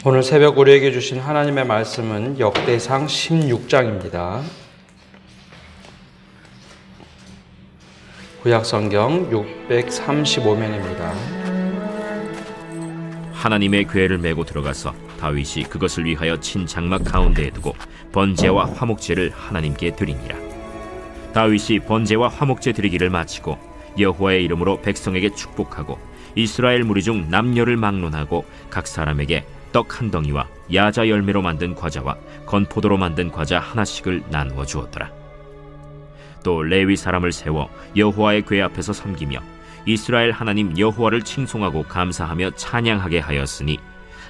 오늘 새벽 우리에게 주신 하나님의 말씀은 역대상 16장입니다. 구약성경 635면입니다. 하나님의 궤를 메고 들어가서 다윗이 그것을 위하여 친 장막 가운데에 두고 번제와 화목제를 하나님께 드리니라. 다윗이 번제와 화목제 드리기를 마치고 여호와의 이름으로 백성에게 축복하고 이스라엘 무리 중 남녀를 막론하고 각 사람에게 떡 한 덩이와 야자 열매로 만든 과자와 건포도로 만든 과자 하나씩을 나누어 주었더라. 또 레위 사람을 세워 여호와의 궤 앞에서 섬기며 이스라엘 하나님 여호와를 칭송하고 감사하며 찬양하게 하였으니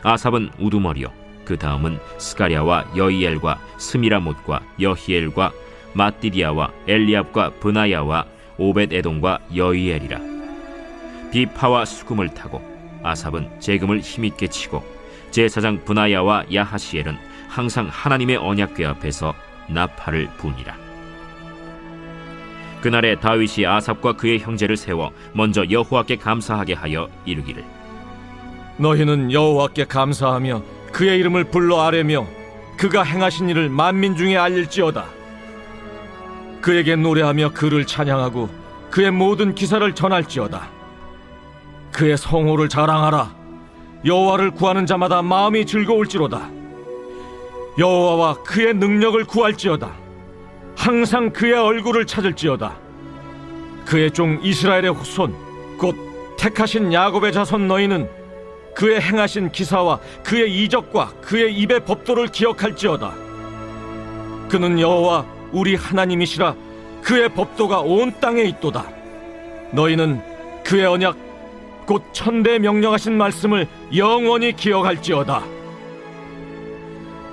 아삽은 우두머리요 그 다음은 스가랴와 여이엘과 스미라못과 여히엘과 마띠디아와 엘리압과 브나야와 오벳에돔과 여이엘이라. 비파와 수금을 타고 아삽은 재금을 힘있게 치고 제사장 브나야와 야하시엘은 항상 하나님의 언약궤 앞에서 나팔을 부니라. 그날에 다윗이 아삽과 그의 형제를 세워 먼저 여호와께 감사하게 하여 이르기를, 너희는 여호와께 감사하며 그의 이름을 불러 아뢰며 그가 행하신 일을 만민 중에 알릴지어다. 그에게 노래하며 그를 찬양하고 그의 모든 기사를 전할지어다. 그의 성호를 자랑하라. 여호와를 구하는 자마다 마음이 즐거울지로다. 여호와와 그의 능력을 구할지어다. 항상 그의 얼굴을 찾을지어다. 그의 종 이스라엘의 후손 곧 택하신 야곱의 자손 너희는 그의 행하신 기사와 그의 이적과 그의 입의 법도를 기억할지어다. 그는 여호와 우리 하나님이시라. 그의 법도가 온 땅에 있도다. 너희는 그의 언약 곧 천대 명령하신 말씀을 영원히 기억할지어다.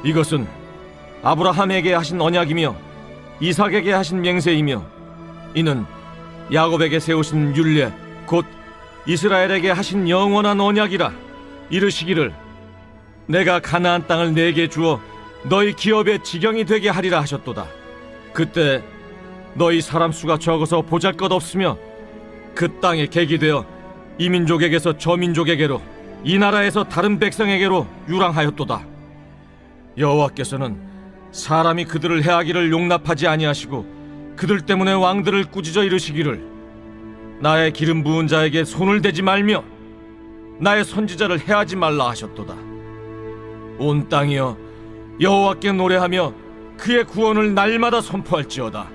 이것은 아브라함에게 하신 언약이며 이삭에게 하신 맹세이며 이는 야곱에게 세우신 율례 곧 이스라엘에게 하신 영원한 언약이라. 이르시기를 내가 가나안 땅을 내게 주어 너희 기업의 지경이 되게 하리라 하셨도다. 그때 너희 사람 수가 적어서 보잘것없으며 그 땅에 객이 되어 이 민족에게서 저 민족에게로 이 나라에서 다른 백성에게로 유랑하였도다. 여호와께서는 사람이 그들을 해하기를 용납하지 아니하시고 그들 때문에 왕들을 꾸짖어 이르시기를 나의 기름 부은 자에게 손을 대지 말며 나의 선지자를 해하지 말라 하셨도다. 온 땅이여 여호와께 노래하며 그의 구원을 날마다 선포할지어다.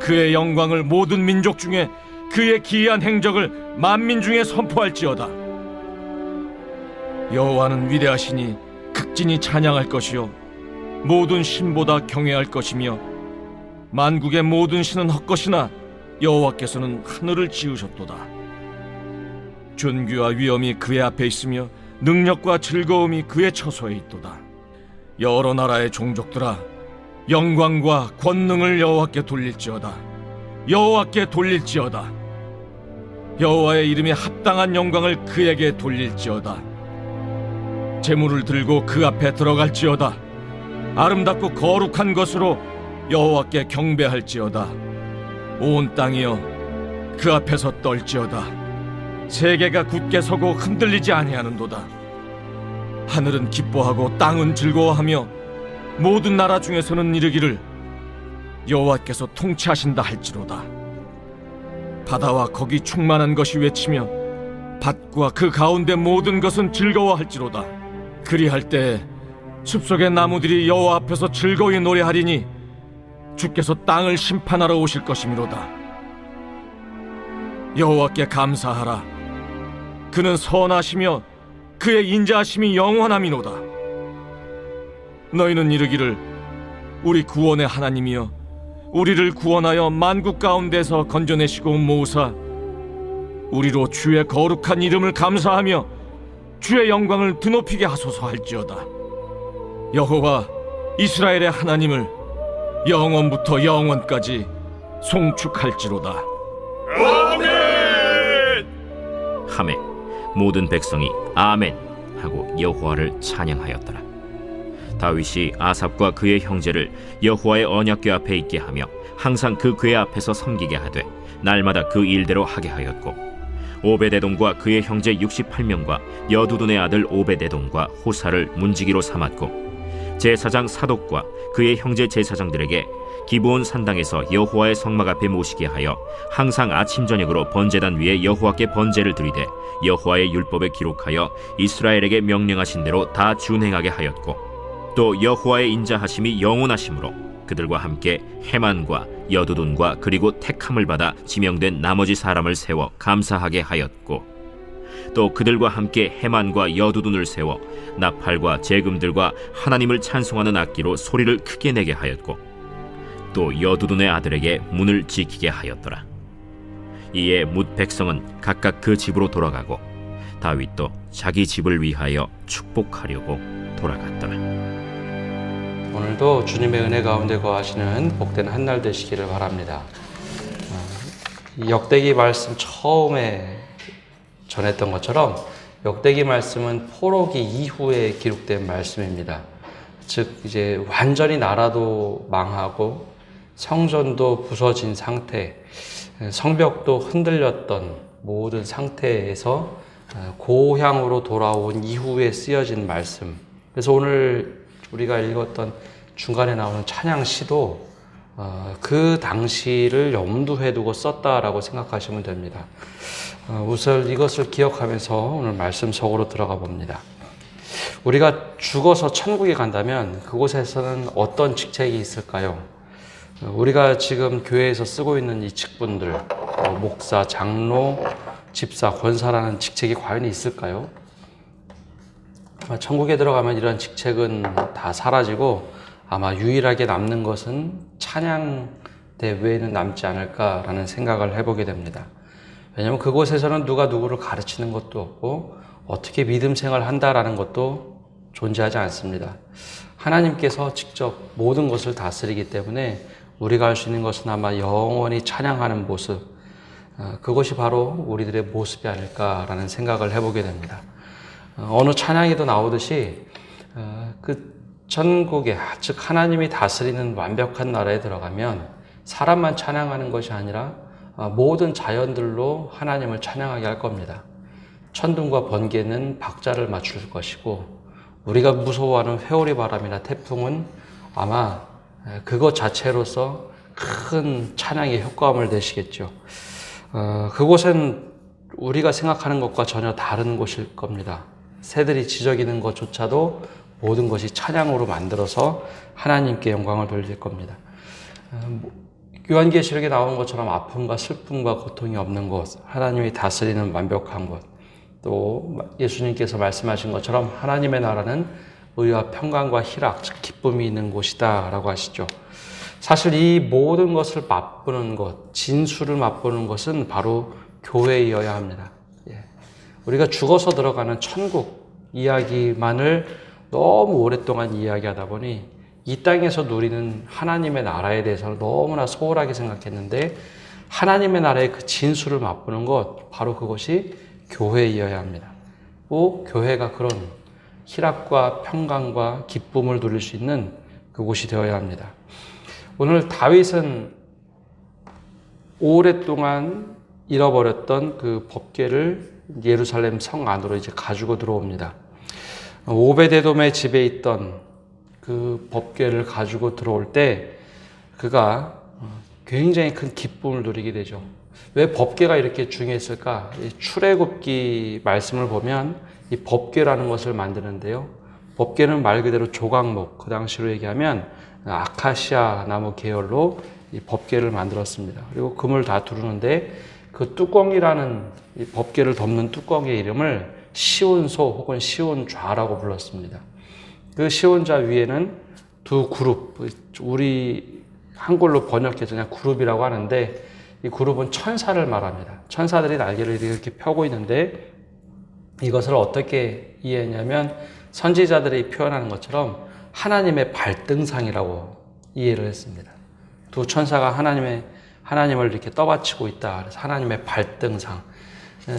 그의 영광을 모든 민족 중에 그의 기이한 행적을 만민 중에 선포할지어다. 여호와는 위대하시니 극진히 찬양할 것이요 모든 신보다 경외할 것이며 만국의 모든 신은 헛것이나 여호와께서는 하늘을 지으셨도다. 존귀와 위엄이 그의 앞에 있으며 능력과 즐거움이 그의 처소에 있도다. 여러 나라의 종족들아 영광과 권능을 여호와께 돌릴지어다. 여호와께 돌릴지어다. 여호와의 이름에 합당한 영광을 그에게 돌릴지어다. 제물을 들고 그 앞에 들어갈지어다. 아름답고 거룩한 것으로 여호와께 경배할지어다. 온 땅이여 그 앞에서 떨지어다. 세계가 굳게 서고 흔들리지 아니하는도다. 하늘은 기뻐하고 땅은 즐거워하며 모든 나라 중에서는 이르기를 여호와께서 통치하신다 할지로다. 바다와 거기 충만한 것이 외치며 밭과 그 가운데 모든 것은 즐거워할지로다. 그리할 때에 숲속의 나무들이 여호와 앞에서 즐거이 노래하리니 주께서 땅을 심판하러 오실 것이미로다. 여호와께 감사하라. 그는 선하시며 그의 인자하심이 영원함이로다. 너희는 이르기를 우리 구원의 하나님이여 우리를 구원하여 만국 가운데서 건져내시고 모으사 우리로 주의 거룩한 이름을 감사하며 주의 영광을 드높이게 하소서 할지어다. 여호와 이스라엘의 하나님을 영원부터 영원까지 송축할지로다. 아멘! 하매 모든 백성이 아멘 하고 여호와를 찬양하였더라. 다윗이 아삽과 그의 형제를 여호와의 언약궤 앞에 있게 하며 항상 그 궤 앞에서 섬기게 하되 날마다 그 일대로 하게 하였고 오베데돔과 그의 형제 68명과 여두둔의 아들 오베데돔과 호사를 문지기로 삼았고 제사장 사독과 그의 형제 제사장들에게 기브온 산당에서 여호와의 성막 앞에 모시게 하여 항상 아침 저녁으로 번제단 위에 여호와께 번제를 드리되 여호와의 율법에 기록하여 이스라엘에게 명령하신 대로 다 준행하게 하였고 또 여호와의 인자하심이 영원하심으로 그들과 함께 헤만과 여두둔과 그리고 택함을 받아 지명된 나머지 사람을 세워 감사하게 하였고 또 그들과 함께 헤만과 여두둔을 세워 나팔과 제금들과 하나님을 찬송하는 악기로 소리를 크게 내게 하였고 또 여두둔의 아들에게 문을 지키게 하였더라. 이에 뭇 백성은 각각 그 집으로 돌아가고 다윗도 자기 집을 위하여 축복하려고 돌아갔더라. 오늘도 주님의 은혜 가운데 거하시는 복된 한 날 되시기를 바랍니다. 이 역대기 말씀 처음에 전했던 것처럼 역대기 말씀은 포로기 이후에 기록된 말씀입니다. 즉 이제 완전히 나라도 망하고 성전도 부서진 상태, 성벽도 흔들렸던 모든 상태에서 고향으로 돌아온 이후에 쓰여진 말씀. 그래서 오늘 우리가 읽었던 중간에 나오는 찬양시도 그 당시를 염두에 두고 썼다라고 생각하시면 됩니다. 우선 이것을 기억하면서 오늘 말씀 속으로 들어가 봅니다. 우리가 죽어서 천국에 간다면 그곳에서는 어떤 직책이 있을까요? 우리가 지금 교회에서 쓰고 있는 이 직분들, 목사, 장로, 집사, 권사라는 직책이 과연 있을까요? 아마 천국에 들어가면 이런 직책은 다 사라지고 아마 유일하게 남는 것은 찬양대 외에는 남지 않을까라는 생각을 해보게 됩니다. 왜냐하면 그곳에서는 누가 누구를 가르치는 것도 없고 어떻게 믿음 생활을 한다라는 것도 존재하지 않습니다. 하나님께서 직접 모든 것을 다스리기 때문에 우리가 할 수 있는 것은 아마 영원히 찬양하는 모습, 그것이 바로 우리들의 모습이 아닐까라는 생각을 해보게 됩니다. 어느 찬양에도 나오듯이 그 천국에, 즉 하나님이 다스리는 완벽한 나라에 들어가면 사람만 찬양하는 것이 아니라 모든 자연들로 하나님을 찬양하게 할 겁니다. 천둥과 번개는 박자를 맞출 것이고 우리가 무서워하는 회오리 바람이나 태풍은 아마 그것 자체로서 큰 찬양의 효과음을 내시겠죠. 그곳은 우리가 생각하는 것과 전혀 다른 곳일 겁니다. 새들이 지저귀는 것조차도 모든 것이 찬양으로 만들어서 하나님께 영광을 돌릴 겁니다. 요한계시록에 나오는 것처럼 아픔과 슬픔과 고통이 없는 곳, 하나님이 다스리는 완벽한 곳, 또 예수님께서 말씀하신 것처럼 하나님의 나라는 의와 평강과 희락, 즉 기쁨이 있는 곳이다 라고 하시죠. 사실 이 모든 것을 맛보는 것, 진수를 맛보는 것은 바로 교회이어야 합니다. 우리가 죽어서 들어가는 천국 이야기만을 너무 오랫동안 이야기하다 보니 이 땅에서 누리는 하나님의 나라에 대해서는 너무나 소홀하게 생각했는데 하나님의 나라의 그 진수를 맛보는 것, 바로 그것이 교회이어야 합니다. 또 교회가 그런 희락과 평강과 기쁨을 누릴 수 있는 그곳이 되어야 합니다. 오늘 다윗은 오랫동안 잃어버렸던 그 법궤를 예루살렘 성 안으로 이제 가지고 들어옵니다. 오베데돔의 집에 있던 그 법궤를 가지고 들어올 때 그가 굉장히 큰 기쁨을 누리게 되죠. 왜 법궤가 이렇게 중요했을까? 출애굽기 말씀을 보면 이 법궤라는 것을 만드는데요. 법궤는 말 그대로 조각목, 그 당시로 얘기하면 아카시아 나무 계열로 이 법궤를 만들었습니다. 그리고 금을 다 두르는데 그 뚜껑이라는 이 법궤를 덮는 뚜껑의 이름을 시온소 혹은 시온좌라고 불렀습니다. 그 시온좌 위에는 두 그룹, 우리 한글로 번역해서 그냥 그룹이라고 하는데 이 그룹은 천사를 말합니다. 천사들이 날개를 이렇게 펴고 있는데 이것을 어떻게 이해했냐면 선지자들이 표현하는 것처럼 하나님의 발등상이라고 이해를 했습니다. 두 천사가 하나님을 이렇게 떠받치고 있다. 그래서 하나님의 발등상.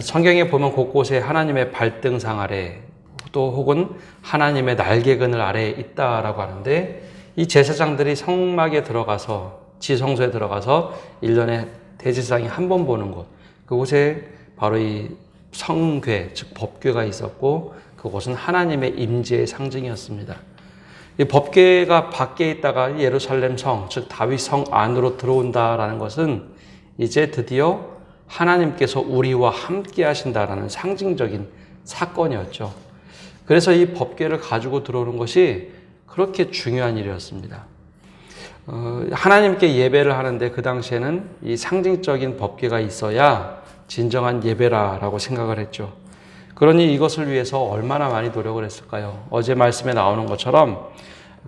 성경에 보면 곳곳에 하나님의 발등상 아래 또 혹은 하나님의 날개그늘 아래에 있다라고 하는데 이 제사장들이 성막에 들어가서 지성소에 들어가서 1년에 대제사장이 한 번 보는 곳, 그곳에 바로 이 성궤, 즉 법궤가 있었고 그곳은 하나님의 임재의 상징이었습니다. 이 법궤가 밖에 있다가 예루살렘 성, 즉 다윗 성 안으로 들어온다라는 것은 이제 드디어 하나님께서 우리와 함께 하신다라는 상징적인 사건이었죠. 그래서 이 법궤를 가지고 들어오는 것이 그렇게 중요한 일이었습니다. 하나님께 예배를 하는데 그 당시에는 이 상징적인 법궤가 있어야 진정한 예배라라고 생각을 했죠. 그러니 이것을 위해서 얼마나 많이 노력을 했을까요? 어제 말씀에 나오는 것처럼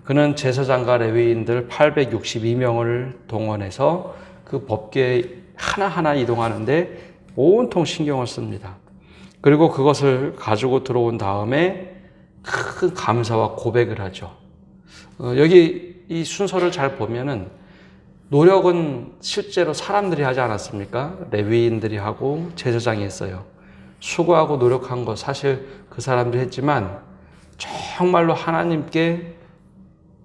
그는 제사장과 레위인들 862명을 동원해서 그 법궤 하나하나 이동하는데 온통 신경을 씁니다. 그리고 그것을 가지고 들어온 다음에 큰 감사와 고백을 하죠. 여기 이 순서를 잘 보면은 노력은 실제로 사람들이 하지 않았습니까? 레위인들이 하고 제사장이 했어요. 수고하고 노력한 것 사실 그 사람들이 했지만 정말로 하나님께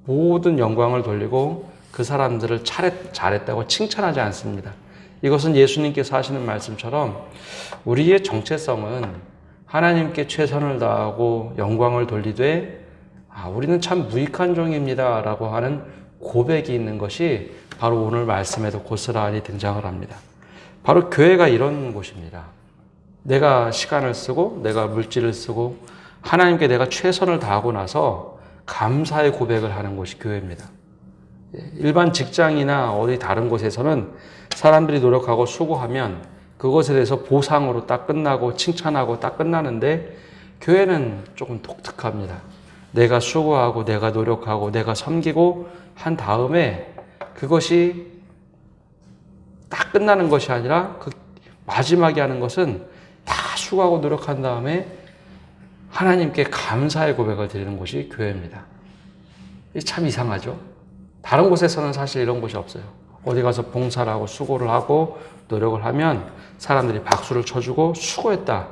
모든 영광을 돌리고 그 사람들을 잘했다고 칭찬하지 않습니다. 이것은 예수님께서 하시는 말씀처럼 우리의 정체성은 하나님께 최선을 다하고 영광을 돌리되 우리는 참 무익한 종입니다 라고 하는 고백이 있는 것이 바로 오늘 말씀에도 고스란히 등장을 합니다. 바로 교회가 이런 곳입니다. 내가 시간을 쓰고 내가 물질을 쓰고 하나님께 내가 최선을 다하고 나서 감사의 고백을 하는 곳이 교회입니다. 일반 직장이나 어디 다른 곳에서는 사람들이 노력하고 수고하면 그것에 대해서 보상으로 딱 끝나고 칭찬하고 딱 끝나는데 교회는 조금 독특합니다. 내가 수고하고 내가 노력하고 내가 섬기고 한 다음에 그것이 딱 끝나는 것이 아니라 그 마지막에 하는 것은 다 수고하고 노력한 다음에 하나님께 감사의 고백을 드리는 곳이 교회입니다. 참 이상하죠? 다른 곳에서는 사실 이런 곳이 없어요. 어디 가서 봉사를 하고 수고를 하고 노력을 하면 사람들이 박수를 쳐주고 수고했다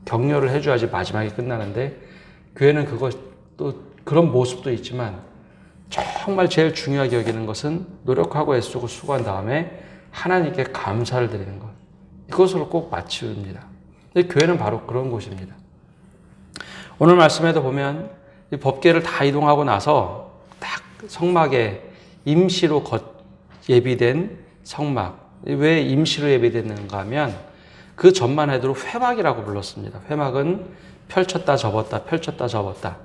격려를 해줘야지 마지막에 끝나는데 교회는 또 그런 모습도 있지만 정말 제일 중요하게 여기는 것은 노력하고 애쓰고 수고한 다음에 하나님께 감사를 드리는 것. 이것으로 꼭 마치웁니다. 교회는 바로 그런 곳입니다. 오늘 말씀에도 보면 이 법궤를 다 이동하고 나서 딱 성막에 임시로 예비된 성막. 왜 임시로 예비됐는가 하면 그 전만 해도 회막이라고 불렀습니다. 회막은 펼쳤다 접었다 펼쳤다 접었다.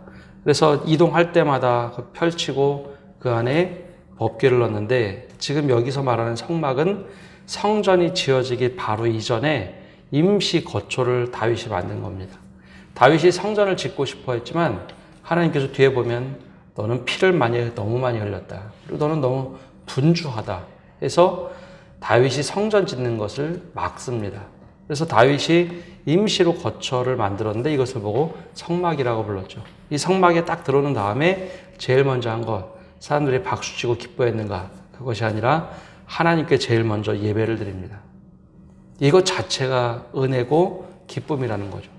그래서 이동할 때마다 펼치고 그 안에 법궤를 넣는데 지금 여기서 말하는 성막은 성전이 지어지기 바로 이전에 임시 거초를 다윗이 만든 겁니다. 다윗이 성전을 짓고 싶어 했지만 하나님께서 뒤에 보면 너는 피를 너무 많이 흘렸다. 그리고 너는 너무 분주하다 해서 다윗이 성전 짓는 것을 막습니다. 그래서 다윗이 임시로 거처를 만들었는데 이것을 보고 성막이라고 불렀죠. 이 성막에 딱 들어오는 다음에 제일 먼저 한 것, 사람들이 박수치고 기뻐했는가? 그것이 아니라 하나님께 제일 먼저 예배를 드립니다. 이것 자체가 은혜고 기쁨이라는 거죠.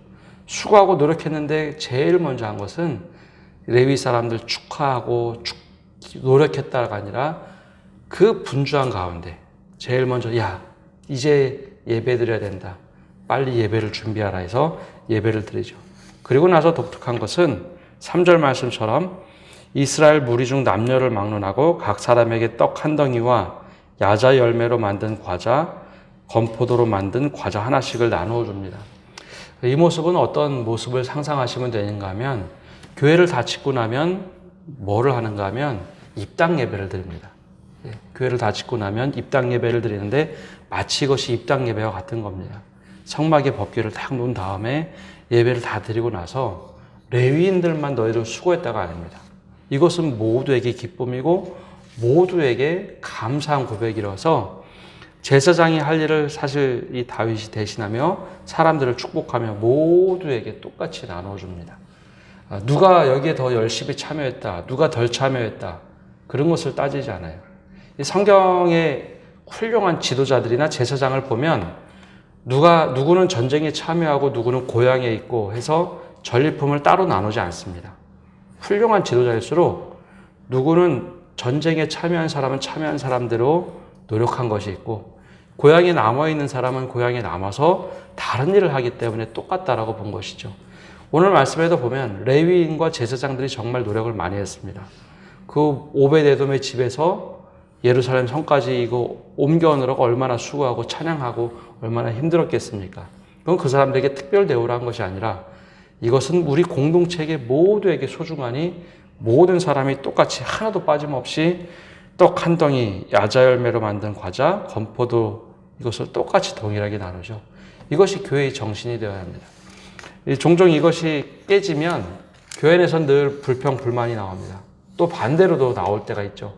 수고하고 노력했는데 제일 먼저 한 것은 레위 사람들 축하하고 노력했다가 아니라 그 분주한 가운데 제일 먼저 이제 예배 드려야 된다. 빨리 예배를 준비하라 해서 예배를 드리죠. 그리고 나서 독특한 것은 3절 말씀처럼 이스라엘 무리 중 남녀를 막론하고 각 사람에게 떡 한 덩이와 야자 열매로 만든 과자, 건포도로 만든 과자 하나씩을 나누어 줍니다. 이 모습은 어떤 모습을 상상하시면 되는가 하면 교회를 다 짓고 나면 뭐를 하는가 하면 입당 예배를 드립니다. 교회를 다 짓고 나면 입당 예배를 드리는데 마치 이것이 입당 예배와 같은 겁니다. 성막에 법궤를 딱 놓은 다음에 예배를 다 드리고 나서 레위인들만 너희들 수고했다가 아닙니다. 이것은 모두에게 기쁨이고 모두에게 감사한 고백이라서 제사장이 할 일을 사실 이 다윗이 대신하며 사람들을 축복하며 모두에게 똑같이 나눠줍니다. 누가 여기에 더 열심히 참여했다, 누가 덜 참여했다 그런 것을 따지지 않아요. 이 성경의 훌륭한 지도자들이나 제사장을 보면 누구는 전쟁에 참여하고 누구는 고향에 있고 해서 전리품을 따로 나누지 않습니다. 훌륭한 지도자일수록 누구는 전쟁에 참여한 사람은 참여한 사람대로 노력한 것이 있고 고향에 남아있는 사람은 고향에 남아서 다른 일을 하기 때문에 똑같다라고 본 것이죠. 오늘 말씀에도 보면 레위인과 제사장들이 정말 노력을 많이 했습니다. 그 오벳에돔의 집에서 예루살렘 성까지 이거 옮겨오느라고 얼마나 수고하고 찬양하고 얼마나 힘들었겠습니까? 그건 그 사람들에게 특별 대우를 한 것이 아니라 이것은 우리 공동체에게 모두에게 소중하니 모든 사람이 똑같이 하나도 빠짐없이 떡 한 덩이, 야자 열매로 만든 과자, 건포도 이것을 똑같이 동일하게 나누죠. 이것이 교회의 정신이 되어야 합니다. 종종 이것이 깨지면 교회 내에서 늘 불평, 불만이 나옵니다. 또 반대로도 나올 때가 있죠.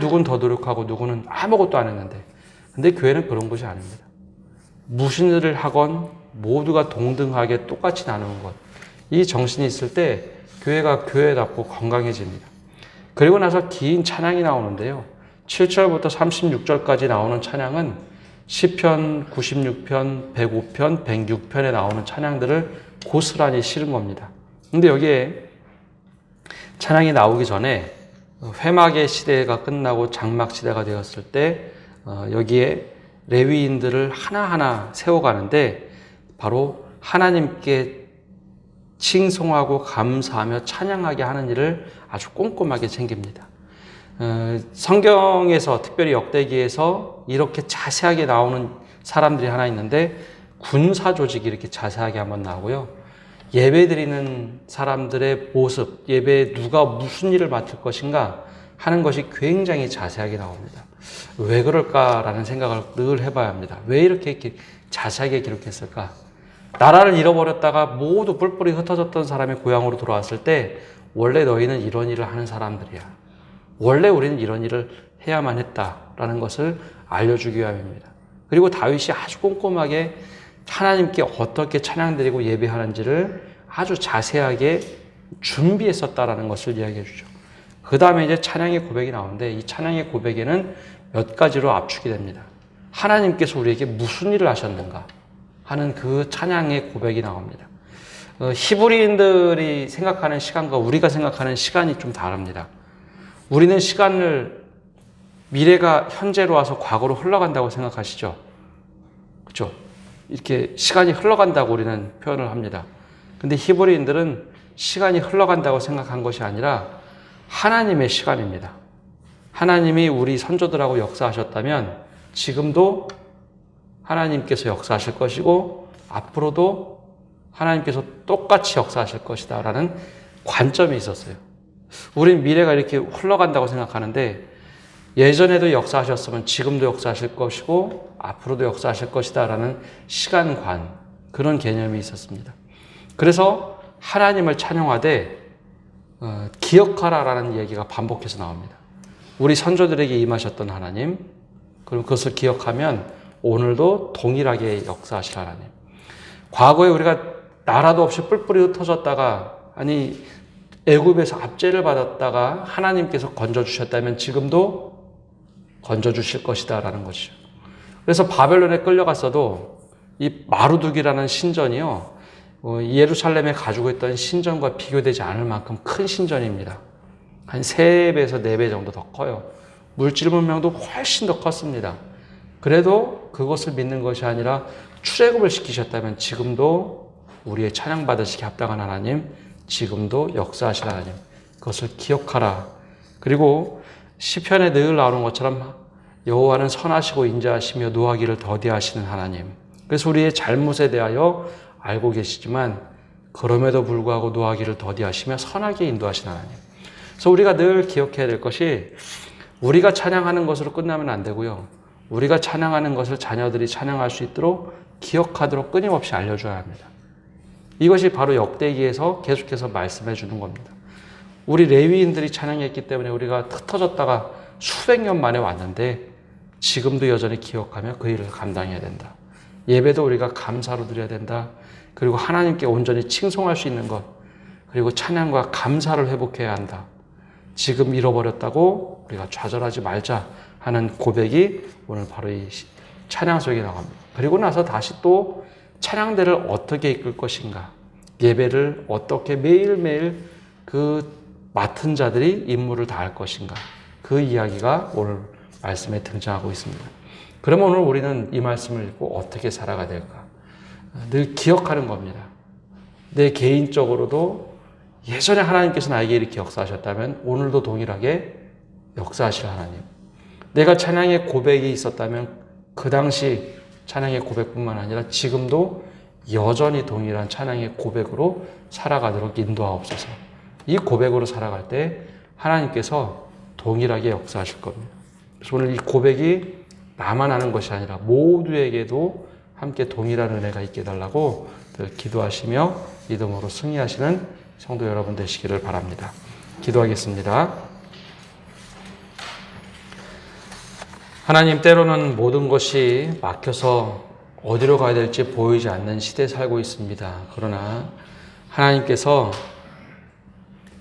누구는 더 노력하고 누구는 아무것도 안 했는데. 근데 교회는 그런 것이 아닙니다. 무슨 일을 하건 모두가 동등하게 똑같이 나누는 것. 이 정신이 있을 때 교회가 교회답고 건강해집니다. 그리고 나서 긴 찬양이 나오는데요. 7절부터 36절까지 나오는 찬양은 시편 96편, 105편, 106편에 나오는 찬양들을 고스란히 실은 겁니다. 근데 여기에 찬양이 나오기 전에 회막의 시대가 끝나고 장막 시대가 되었을 때 여기에 레위인들을 하나하나 세워가는데 바로 하나님께 칭송하고 감사하며 찬양하게 하는 일을 아주 꼼꼼하게 챙깁니다. 성경에서 특별히 역대기에서 이렇게 자세하게 나오는 사람들이 하나 있는데 군사 조직이 이렇게 자세하게 한번 나오고요. 예배 드리는 사람들의 모습, 예배에 누가 무슨 일을 맡을 것인가 하는 것이 굉장히 자세하게 나옵니다. 왜 그럴까라는 생각을 늘 해봐야 합니다. 왜 이렇게 자세하게 기록했을까? 나라를 잃어버렸다가 모두 뿔뿔이 흩어졌던 사람이 고향으로 돌아왔을 때 원래 너희는 이런 일을 하는 사람들이야. 원래 우리는 이런 일을 해야만 했다라는 것을 알려주기 위함입니다. 그리고 다윗이 아주 꼼꼼하게 하나님께 어떻게 찬양드리고 예배하는지를 아주 자세하게 준비했었다라는 것을 이야기해 주죠. 그 다음에 이제 찬양의 고백이 나오는데 이 찬양의 고백에는 몇 가지로 압축이 됩니다. 하나님께서 우리에게 무슨 일을 하셨는가 하는 그 찬양의 고백이 나옵니다. 히브리인들이 생각하는 시간과 우리가 생각하는 시간이 좀 다릅니다. 우리는 시간을 미래가 현재로 와서 과거로 흘러간다고 생각하시죠? 그렇죠? 이렇게 시간이 흘러간다고 우리는 표현을 합니다. 근데 히브리인들은 시간이 흘러간다고 생각한 것이 아니라 하나님의 시간입니다. 하나님이 우리 선조들하고 역사하셨다면 지금도 하나님께서 역사하실 것이고 앞으로도 하나님께서 똑같이 역사하실 것이다 라는 관점이 있었어요. 우린 미래가 이렇게 흘러간다고 생각하는데 예전에도 역사하셨으면 지금도 역사하실 것이고 앞으로도 역사하실 것이다 라는 시간관, 그런 개념이 있었습니다. 그래서 하나님을 찬양하되 기억하라 라는 얘기가 반복해서 나옵니다. 우리 선조들에게 임하셨던 하나님, 그럼 그것을 기억하면 오늘도 동일하게 역사하실 하나님. 과거에 우리가 나라도 없이 뿔뿔이 흩어졌다가 애굽에서 압제를 받았다가 하나님께서 건져주셨다면 지금도 건져주실 것이다 라는 것이죠. 그래서 바벨론에 끌려갔어도 이 마루둑이라는 신전이요, 예루살렘에 가지고 있던 신전과 비교되지 않을 만큼 큰 신전입니다. 한 3배에서 4배 정도 더 커요. 물질 문명도 훨씬 더 컸습니다. 그래도 그것을 믿는 것이 아니라 출애굽을 시키셨다면 지금도 우리의 찬양받으시기 합당한 하나님, 지금도 역사하실 하나님, 그것을 기억하라. 그리고 시편에 늘 나오는 것처럼 여호와는 선하시고 인자하시며 노하기를 더디하시는 하나님. 그래서 우리의 잘못에 대하여 알고 계시지만 그럼에도 불구하고 노하기를 더디하시며 선하게 인도하시는 하나님. 그래서 우리가 늘 기억해야 될 것이 우리가 찬양하는 것으로 끝나면 안 되고요. 우리가 찬양하는 것을 자녀들이 찬양할 수 있도록 기억하도록 끊임없이 알려줘야 합니다. 이것이 바로 역대기에서 계속해서 말씀해 주는 겁니다. 우리 레위인들이 찬양했기 때문에 우리가 흩어졌다가 수백 년 만에 왔는데 지금도 여전히 기억하며 그 일을 감당해야 된다. 예배도 우리가 감사로 드려야 된다. 그리고 하나님께 온전히 칭송할 수 있는 것, 그리고 찬양과 감사를 회복해야 한다. 지금 잃어버렸다고 우리가 좌절하지 말자 하는 고백이 오늘 바로 이 찬양 속에 나갑니다. 그리고 나서 다시 또 찬양대를 어떻게 이끌 것인가, 예배를 어떻게 매일매일 그 맡은 자들이 임무를 다할 것인가, 그 이야기가 오늘 말씀에 등장하고 있습니다. 그러면 오늘 우리는 이 말씀을 읽고 어떻게 살아가야 될까? 늘 기억하는 겁니다. 내 개인적으로도 예전에 하나님께서 나에게 이렇게 역사하셨다면 오늘도 동일하게 역사하실 하나님. 내가 찬양의 고백이 있었다면 그 당시 찬양의 고백뿐만 아니라 지금도 여전히 동일한 찬양의 고백으로 살아가도록 인도하옵소서. 이 고백으로 살아갈 때 하나님께서 동일하게 역사하실 겁니다. 그래서 오늘 이 고백이 나만 하는 것이 아니라 모두에게도 함께 동일한 은혜가 있게 해달라고 늘 기도하시며 믿음으로 승리하시는 성도 여러분 되시기를 바랍니다. 기도하겠습니다. 하나님, 때로는 모든 것이 막혀서 어디로 가야 될지 보이지 않는 시대에 살고 있습니다. 그러나 하나님께서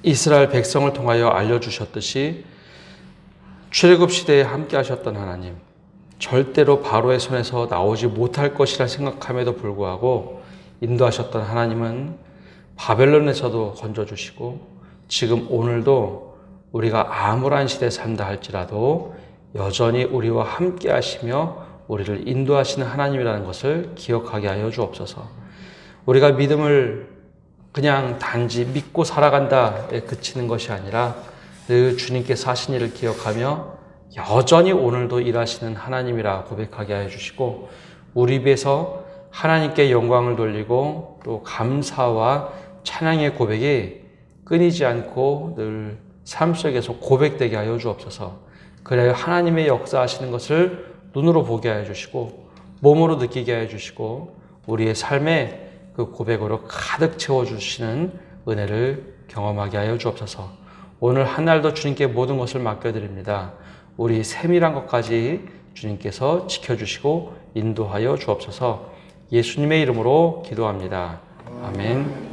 이스라엘 백성을 통하여 알려주셨듯이 출애굽 시대에 함께 하셨던 하나님, 절대로 바로의 손에서 나오지 못할 것이라 생각함에도 불구하고 인도하셨던 하나님은 바벨론에서도 건져주시고 지금 오늘도 우리가 암울한 시대에 산다 할지라도 여전히 우리와 함께 하시며 우리를 인도하시는 하나님이라는 것을 기억하게 하여 주옵소서. 우리가 믿음을 그냥 단지 믿고 살아간다에 그치는 것이 아니라 늘 주님께서 하신 일을 기억하며 여전히 오늘도 일하시는 하나님이라 고백하게 하여 주시고 우리 입에서 하나님께 영광을 돌리고 또 감사와 찬양의 고백이 끊이지 않고 늘 삶 속에서 고백되게 하여 주옵소서. 그래야 하나님의 역사하시는 것을 눈으로 보게 하여 주시고 몸으로 느끼게 하여 주시고 우리의 삶에 그 고백으로 가득 채워주시는 은혜를 경험하게 하여 주옵소서. 오늘 한 날도 주님께 모든 것을 맡겨드립니다. 우리 세밀한 것까지 주님께서 지켜주시고 인도하여 주옵소서. 예수님의 이름으로 기도합니다. 아멘.